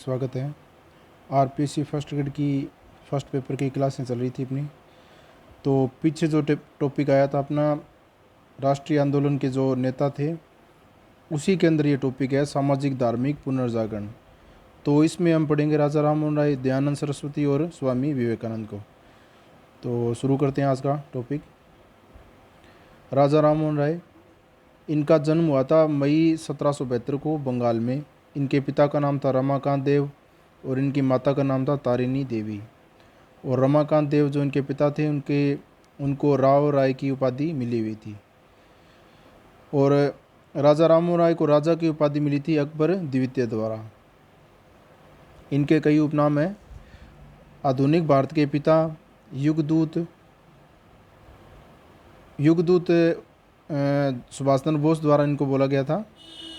स्वागत है। RPC first grade की फर्स्ट पेपर की क्लासें चल रही थी अपनी। तो पीछे जो टॉपिक आया था अपना राष्ट्रीय आंदोलन के जो नेता थे उसी के अंदर ये टॉपिक है सामाजिक धार्मिक पुनर्जागरण। तो इसमें हम पढ़ेंगे राजा राममोहन राय, दयानंद सरस्वती और स्वामी विवेकानंद को। तो शुरू करते हैं आज का टॉपिक। राजा राममोहन राय, इनका जन्म हुआ था मई 1772 को बंगाल में। इनके पिता का नाम था रमाकांत देव और इनकी माता का नाम था तारिणी देवी। और रमाकांत देव जो इनके पिता थे उनको राव राय की उपाधि मिली हुई थी। और राजा राममोहन राय को राजा की उपाधि मिली थी अकबर द्वितीय द्वारा। इनके कई उपनाम हैं। आधुनिक भारत के पिता, युगदूत, सुभाष चंद्र बोस द्वारा इनको बोला गया था।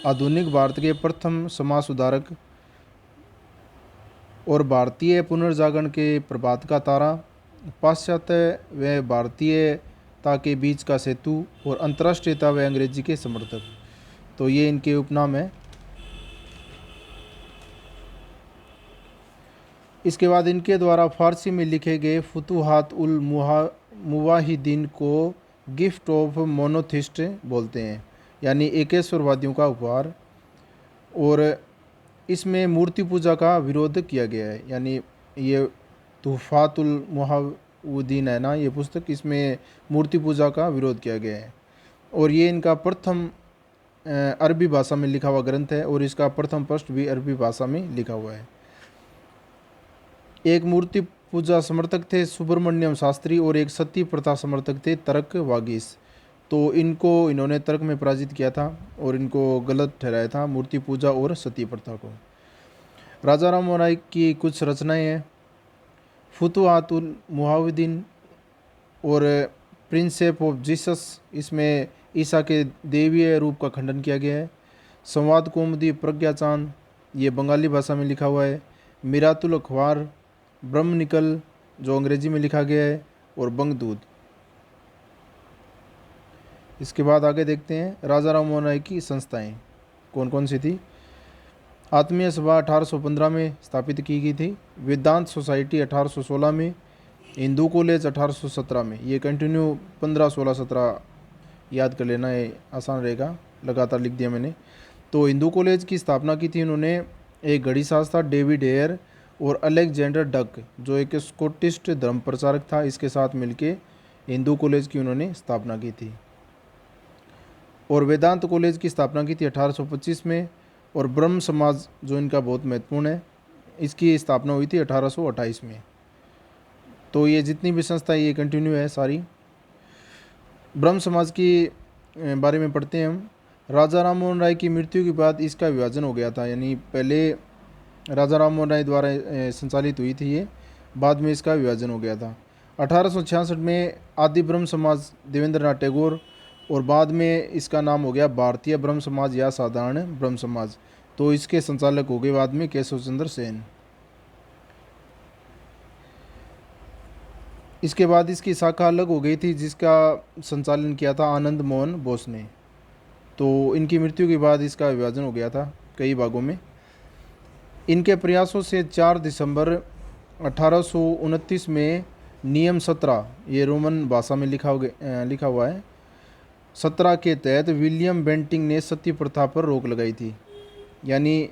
आधुनिक भारत के प्रथम समाज सुधारक और भारतीय पुनर्जागरण के प्रभात का तारा, पाश्चात्य व भारतीयता के बीच का सेतु और अंतर्राष्ट्रीयता व अंग्रेजी के समर्थक। तो ये इनके उपनाम हैं। इसके बाद इनके द्वारा फारसी में लिखे गए फुतुहात उल मुवाहिदीन को गिफ्ट ऑफ मोनोथिस्ट बोलते हैं, यानी एकेश्वरवादियों का उपहार। और इसमें मूर्ति पूजा का विरोध किया गया है, यानी ये तुहफातुल मुहावुद्दीन है ना ये पुस्तक, इसमें मूर्ति पूजा का विरोध किया गया है। और ये इनका प्रथम अरबी भाषा में लिखा हुआ ग्रंथ है और इसका प्रथम पृष्ठ भी अरबी भाषा में लिखा हुआ है। एक मूर्ति पूजा समर्थक थे सुब्रमण्यम शास्त्री और एक सती प्रथा समर्थक थे तर्क वागीस। तो इन्होंने तर्क में पराजित किया था और इनको गलत ठहराया था मूर्ति पूजा और सती प्रथा को। राजा राममोहन राय की कुछ रचनाएं हैं। फुतुहातुल मुहावुद्दीन और प्रिंसेप ऑफ जीसस, इसमें ईसा के देवीय रूप का खंडन किया गया है। संवाद कौमुदी प्रज्ञा चांद, ये बंगाली भाषा में लिखा हुआ है। मिरातुल अखबार, ब्रह्म निकल जो अंग्रेजी में लिखा गया है, और बंगदूत। इसके बाद आगे देखते हैं राजा राममोहन राय की संस्थाएं कौन कौन सी थी। आत्मीय सभा 1815 में स्थापित की गई थी। वेदांत सोसाइटी 1816 में। हिंदू कॉलेज 1817 में। ये कंटिन्यू 15, 16, 17 याद कर लेना, है आसान रहेगा, लगातार लिख दिया मैंने। तो हिंदू कॉलेज की स्थापना की थी उन्होंने एक घड़ी साज था डेविड हेयर और अलेक्जेंडर डक जो एक स्कॉटिश धर्म प्रचारक था, इसके साथ मिलके हिंदू कॉलेज की उन्होंने स्थापना की थी। और वेदांत कॉलेज की स्थापना की थी 1825 में। और ब्रह्म समाज जो इनका बहुत महत्वपूर्ण है, इसकी स्थापना हुई थी 1828 में। तो ये जितनी भी संस्था ये कंटिन्यू है सारी। ब्रह्म समाज की बारे में पढ़ते हैं हम। राजा राममोहन राय की मृत्यु के बाद इसका विभाजन हो गया था, यानी पहले राजा राममोहन राय द्वारा संचालित हुई थी ये, बाद में इसका विभाजन हो गया था। 1866 में आदि ब्रह्म समाज देवेंद्रनाथ टैगोर, और बाद में इसका नाम हो गया भारतीय ब्रह्म समाज या साधारण ब्रह्म समाज। तो इसके संचालक हो गए बाद में केशव चंद्र सेन। इसके बाद इसकी शाखा अलग हो गई थी जिसका संचालन किया था आनंद मोहन बोस ने। तो इनकी मृत्यु के बाद इसका विभाजन हो गया था कई भागों में। इनके प्रयासों से 4 दिसंबर 1829 में नियम 17, ये रोमन भाषा में लिखा हुआ है, 17 के तहत विलियम बेंटिंग ने सती प्रथा पर रोक लगाई थी। यानी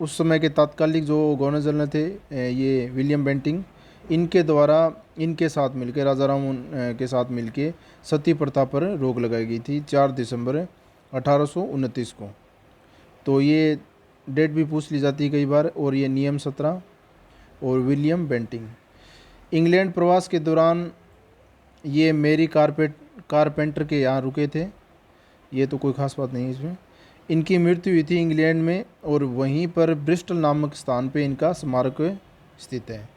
उस समय के तात्कालिक जो गवर्नर जनरल थे ये विलियम बेंटिंग, इनके द्वारा इनके साथ मिलकर राजा राममोहन के साथ मिलकर सती प्रथा पर रोक लगाई गई थी 4 दिसंबर 1829 को। तो ये डेट भी पूछ ली जाती है कई बार। और ये नियम 17 और विलियम बेंटिंग। इंग्लैंड प्रवास के दौरान ये मेरी कारपेंटर के यहाँ रुके थे। ये तो कोई ख़ास बात नहीं है इसमें। इनकी मृत्यु हुई थी इंग्लैंड में और वहीं पर ब्रिस्टल नामक स्थान पे इनका स्मारक स्थित है।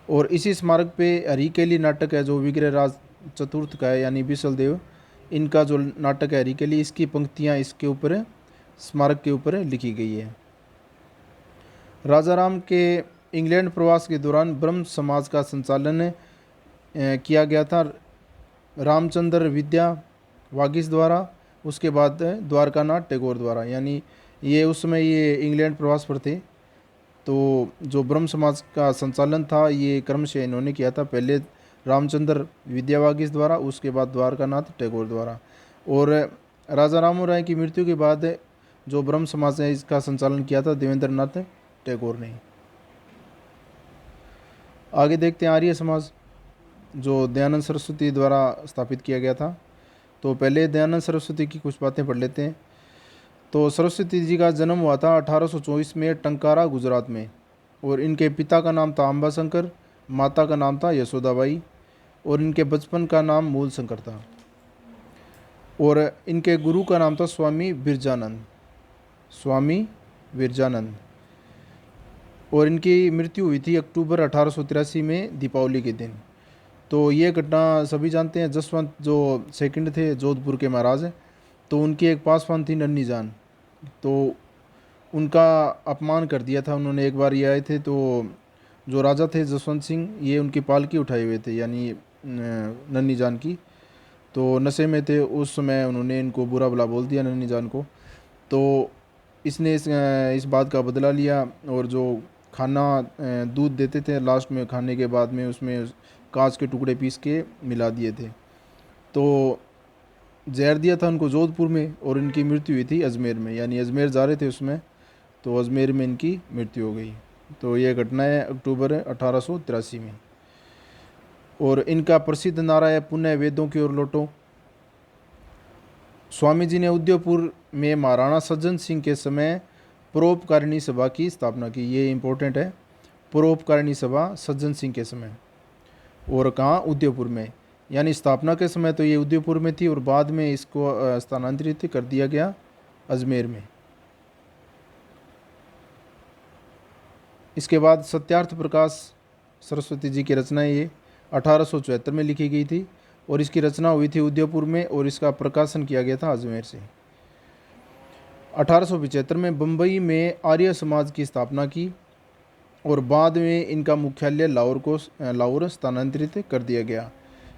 और इसी स्मारक पे हरिकेली नाटक है जो विग्रह राज चतुर्थ का है, यानी बिसलदेव, इनका जो नाटक है हरिकेली, इसकी पंक्तियाँ इसके ऊपर स्मारक के ऊपर लिखी गई है। राजा राम के इंग्लैंड प्रवास के दौरान ब्रह्म समाज का संचालन किया गया था रामचंद्र विद्या वागीस द्वारा, उसके बाद द्वारकानाथ टैगोर द्वारा। यानी ये उस समय ये इंग्लैंड प्रवास पर थे तो जो ब्रह्म समाज का संचालन था ये क्रमशः इन्होंने किया था, पहले रामचंद्र विद्यावागीश द्वारा, उसके बाद द्वारकानाथ टैगोर द्वारा। और राजा राममोहन राय की मृत्यु के बाद जो ब्रह्म समाज है इसका संचालन किया था देवेंद्र नाथ टैगोर ने। आगे देखते हैं आर्य समाज, जो दयानंद सरस्वती द्वारा स्थापित किया गया था। तो पहले दयानंद सरस्वती की कुछ बातें पढ़ लेते हैं। तो सरस्वती जी का जन्म हुआ था 1824 में टंकारा, गुजरात में। और इनके पिता का नाम था अंबाशंकर, माता का नाम था यशोदाबाई, और इनके बचपन का नाम मूल शंकर था। और इनके गुरु का नाम था स्वामी बिरजानंद, स्वामी बिरजानंद। और इनकी मृत्यु हुई थी अक्टूबर 1883 में दीपावली के दिन। तो ये घटना सभी जानते हैं। जसवंत जो सेकंड थे जोधपुर के महाराज, तो उनकी एक पासवान थी नन्ही जान, तो उनका अपमान कर दिया था उन्होंने। एक बार ये आए थे तो जो राजा थे जसवंत सिंह, ये उनकी पालकी उठाए हुए थे, यानी नन्ही जान की। तो नशे में थे उस समय, उन्होंने इनको बुरा भला बोल दिया नन्ही जान को। तो इसने इस बात का बदला लिया, और जो खाना दूध देते थे लास्ट में खाने के बाद में उसमें कांच के टुकड़े पीस के मिला दिए थे। तो जहर दिया था उनको जोधपुर में, और इनकी मृत्यु हुई थी अजमेर में, यानी अजमेर जा रहे थे उसमें, तो अजमेर में इनकी मृत्यु हो गई। तो ये घटना है अक्टूबर 1883 में। और इनका प्रसिद्ध नारा है पुनः वेदों की ओर लौटो। स्वामी जी ने उदयपुर में महाराणा सज्जन सिंह के समय परोपकारिणी सभा की स्थापना की। ये इम्पोर्टेंट है, परोपकारिणी सभा सज्जन सिंह के समय। और कहाँ? उदयपुर में, यानी स्थापना के समय तो ये उदयपुर में थी, और बाद में इसको स्थानांतरित कर दिया गया अजमेर में। इसके बाद सत्यार्थ प्रकाश सरस्वती जी की रचना ये 1874 में लिखी गई थी, और इसकी रचना हुई थी उदयपुर में, और इसका प्रकाशन किया गया था अजमेर से। 1875 में बम्बई में आर्य समाज की स्थापना की, और बाद में इनका मुख्यालय लाहौर स्थानांतरित कर दिया गया।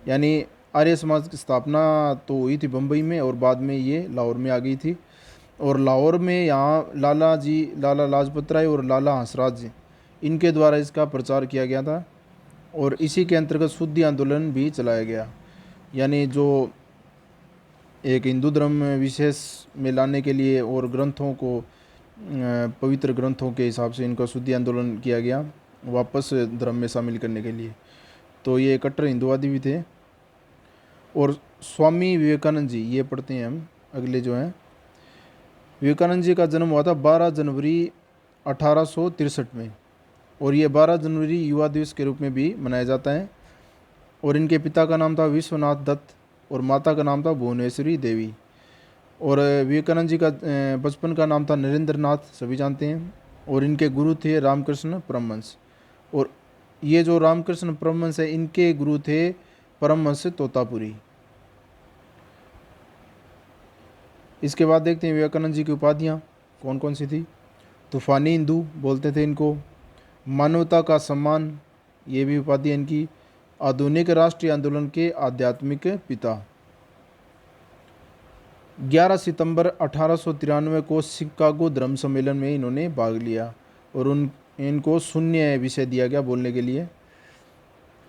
यानी आर्य समाज की स्थापना तो हुई थी बम्बई में, और बाद में ये लाहौर में आ गई थी। और लाहौर में यहाँ लाला लाजपत राय और लाला हंसराज जी, इनके द्वारा इसका प्रचार किया गया था। और इसी के अंतर्गत शुद्धि आंदोलन भी चलाया गया, यानी जो एक हिंदू धर्म विशेष में लाने के लिए, और ग्रंथों को पवित्र ग्रंथों के हिसाब से इनका शुद्धि आंदोलन किया गया, वापस धर्म में शामिल करने के लिए। तो ये कट्टर हिंदुवादी भी थे। और स्वामी विवेकानंद जी, ये पढ़ते हैं हम अगले जो हैं। विवेकानंद जी का जन्म हुआ था 12 जनवरी 1863 में, और ये 12 जनवरी युवा दिवस के रूप में भी मनाया जाता है। और इनके पिता का नाम था विश्वनाथ दत्त, और माता का नाम था भुवनेश्वरी देवी। और विवेकानंद जी का बचपन का नाम था नरेंद्र नाथ, सभी जानते हैं। और इनके गुरु थे रामकृष्ण परमहंस। और ये जो रामकृष्ण परमहंस है, इनके गुरु थे परमहंस तोतापुरी। इसके बाद देखते हैं विवेकानंद जी की उपाधियाँ कौन कौन सी थी। तूफानी हिंदू बोलते थे इनको, मानवता का सम्मान, ये भी उपाधि है इनकी, आधुनिक राष्ट्रीय आंदोलन के आध्यात्मिक पिता। 11 सितंबर 1893 को शिकागो धर्म सम्मेलन में इन्होंने भाग लिया, और इनको शून्य विषय दिया गया बोलने के लिए।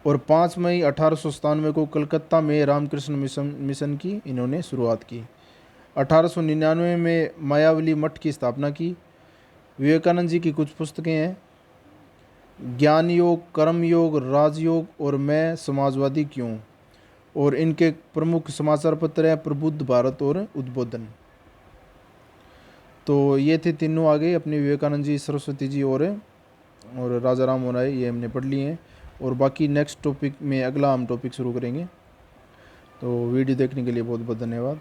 और 5 मई 1897 को कलकत्ता में रामकृष्ण मिशन की इन्होंने शुरुआत की। 1899 में मायावली मठ की स्थापना की। विवेकानंद जी की कुछ पुस्तकें हैं, ज्ञान योग, कर्म योग, राजयोग, और मैं समाजवादी क्यों। और इनके प्रमुख समाचार पत्र हैं प्रबुद्ध भारत और उद्बोधन। तो ये थे तीनों आगे अपने विवेकानंद जी, सरस्वती जी और राजा राम मोहन राय, ये हमने पढ़ लिए हैं। और बाकी नेक्स्ट टॉपिक में अगला हम टॉपिक शुरू करेंगे। तो वीडियो देखने के लिए बहुत बहुत धन्यवाद।